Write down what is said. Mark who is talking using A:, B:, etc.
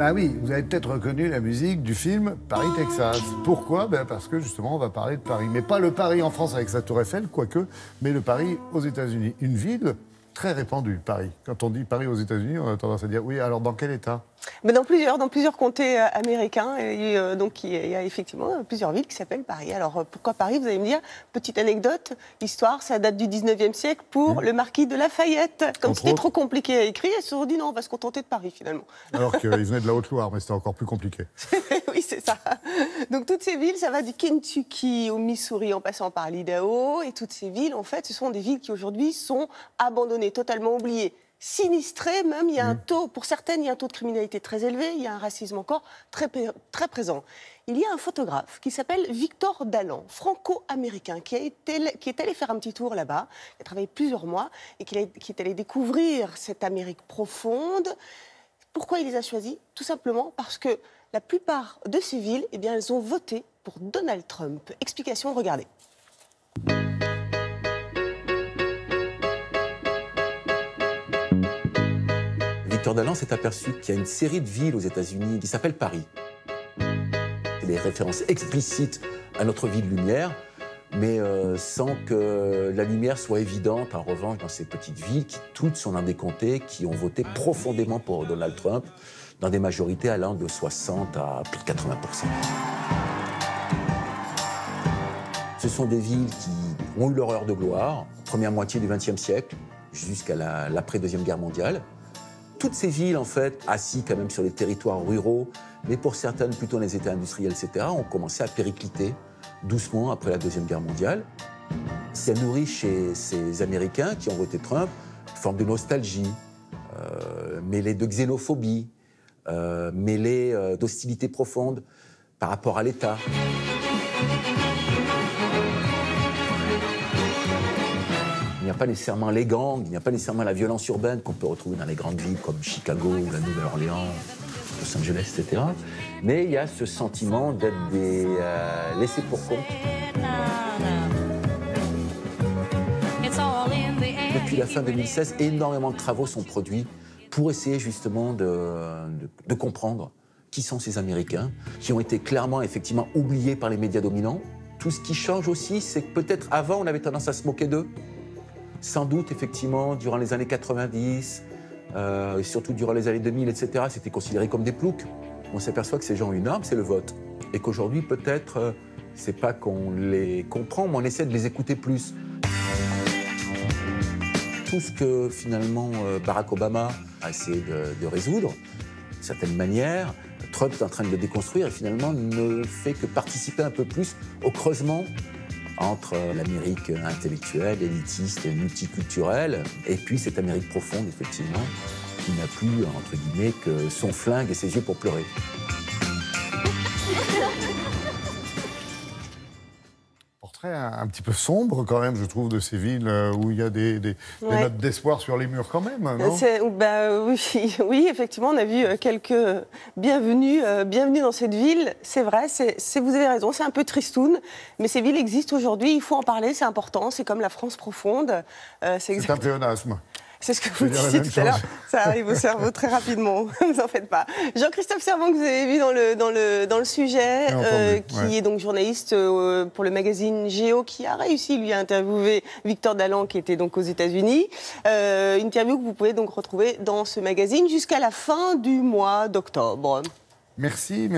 A: Bah oui, vous avez peut-être reconnu la musique du film Paris-Texas. Pourquoi? Parce que justement, on va parler de Paris. Mais pas le Paris en France avec sa tour Eiffel, quoique, mais le Paris aux États-Unis. Une ville très répandue, Paris. Quand on dit Paris aux États-Unis, on a tendance à dire oui, alors dans quel état?
B: Mais dans plusieurs comtés américains. Et, donc il y a effectivement plusieurs villes qui s'appellent Paris. Alors pourquoi Paris? Vous allez me dire, petite anecdote, l'histoire, ça date du 19e siècle pour le marquis de Lafayette. Comme c'était trop compliqué à écrire, ils se sont dit non, on va se contenter de Paris finalement.
A: Alors qu'ils venaient de la Haute-Loire, mais c'était encore plus compliqué.
B: Oui, c'est ça. Donc toutes ces villes, ça va du Kentucky au Missouri en passant par l'Idaho. Et toutes ces villes, en fait, ce sont des villes qui aujourd'hui sont abandonnées, totalement oubliées. Sinistrées même, il y a un taux, pour certaines, il y a un taux de criminalité très élevé, il y a un racisme encore très présent. Il y a un photographe qui s'appelle Victor Dallan, franco-américain, qui est allé faire un petit tour là-bas, qui a travaillé plusieurs mois et qui est allé découvrir cette Amérique profonde. Pourquoi il les a choisis? Tout simplement parce que la plupart de ces villes, eh bien, elles ont voté pour Donald Trump. Explication, regardez.
C: Victor Dallan s'est aperçu qu'il y a une série de villes aux États-Unis qui s'appellent Paris. C'est des références explicites à notre ville lumière, mais sans que la lumière soit évidente, en revanche, dans ces petites villes qui toutes sont dans des comtés qui ont voté profondément pour Donald Trump, dans des majorités allant de 60 à plus de 80%. Ce sont des villes qui ont eu leur heure de gloire, première moitié du XXe siècle, jusqu'à l'après-deuxième guerre mondiale. Toutes ces villes, en fait, assises quand même sur les territoires ruraux, mais pour certaines plutôt dans les États industriels, etc., ont commencé à péricliter doucement après la Deuxième Guerre mondiale. Ça nourrit chez ces Américains qui ont voté Trump une forme de nostalgie, mêlée de xénophobie, mêlée d'hostilité profonde par rapport à l'État. Il n'y a pas nécessairement les gangs, il n'y a pas nécessairement la violence urbaine qu'on peut retrouver dans les grandes villes comme Chicago, la Nouvelle-Orléans, Los Angeles, etc. Mais il y a ce sentiment d'être des laissés pour compte. Depuis la fin 2016, énormément de travaux sont produits pour essayer justement de comprendre qui sont ces Américains, qui ont été clairement, effectivement, oubliés par les médias dominants. Tout ce qui change aussi, c'est que peut-être avant, on avait tendance à se moquer d'eux. Sans doute, effectivement, durant les années 90, et surtout durant les années 2000, etc., c'était considéré comme des ploucs. On s'aperçoit que ces gens ont une arme, c'est le vote. Et qu'aujourd'hui, peut-être, c'est pas qu'on les comprend, mais on essaie de les écouter plus. Tout ce que, finalement, Barack Obama a essayé de résoudre, d'une certaine manière, Trump est en train de le déconstruire et finalement ne fait que participer un peu plus au creusement entre l'Amérique intellectuelle, élitiste, multiculturelle, et puis cette Amérique profonde, effectivement, qui n'a plus, entre guillemets, que son flingue et ses yeux pour pleurer.
A: Portrait un petit peu sombre, quand même, je trouve, de ces villes où il y a des notes d'espoir sur les murs, quand même, non?
B: Oui, effectivement, on a vu quelques bienvenus dans cette ville. C'est vrai, vous avez raison, c'est un peu tristoun, mais ces villes existent aujourd'hui, il faut en parler, c'est important, c'est comme la France profonde.
A: C'est un pléonasme.
B: C'est ce que vous disiez tout à l'heure. Ça arrive au cerveau très rapidement, ne vous en faites pas. Jean-Christophe Servan, que vous avez vu dans le sujet, qui est donc journaliste pour le magazine Géo, qui a réussi, lui, à interviewer Victor Dallan, qui était donc aux États-Unis. Interview que vous pouvez donc retrouver dans ce magazine jusqu'à la fin du mois d'octobre.
A: Merci.